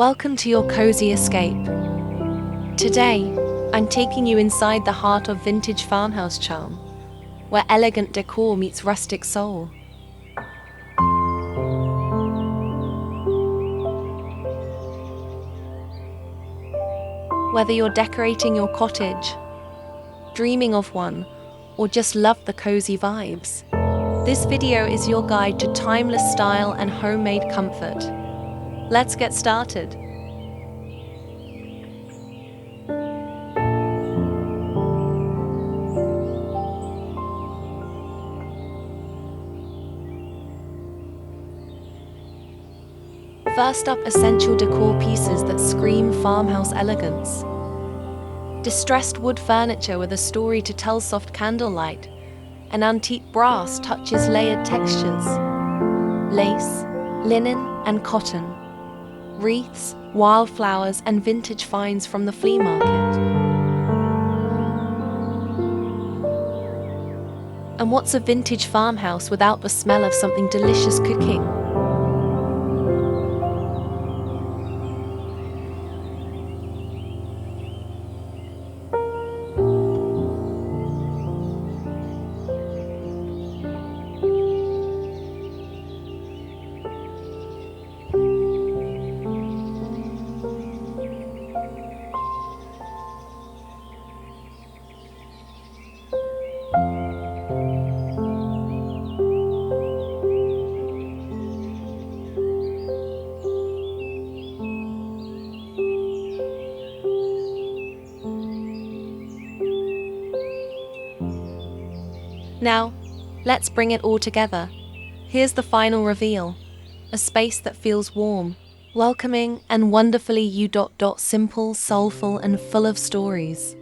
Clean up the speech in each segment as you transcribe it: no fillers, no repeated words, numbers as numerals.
Welcome to your cozy escape. Today, I'm taking you inside the heart of vintage farmhouse charm, where elegant decor meets rustic soul. Whether you're decorating your cottage, dreaming of one, or just love the cozy vibes, this video is your guide to timeless style and homemade comfort. Let's get started. First up, essential decor pieces that scream farmhouse elegance. Distressed wood furniture with a story to tell, soft candlelight, and antique brass touches layered textures. Lace, linen, and cotton. Wreaths, wildflowers, and vintage finds from the flea market. And what's a vintage farmhouse without the smell of something delicious cooking? Now, let's bring it all together. Here's the final reveal. A space that feels warm, welcoming, and wonderfully simple, soulful, and full of stories.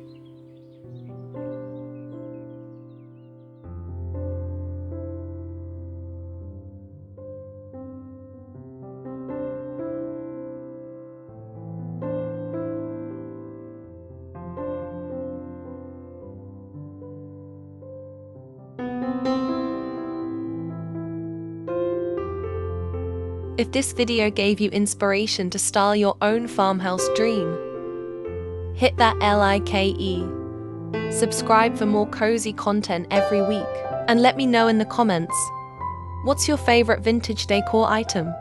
If this video gave you inspiration to style your own farmhouse dream, hit that like. Subscribe for more cozy content every week, and let me know in the comments, what's your favorite vintage decor item?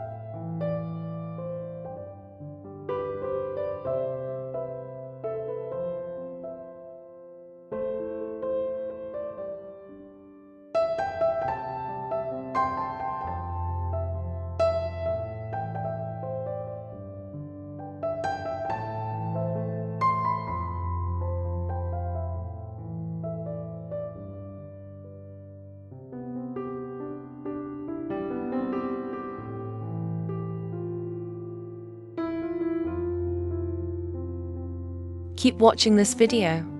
Keep watching this video.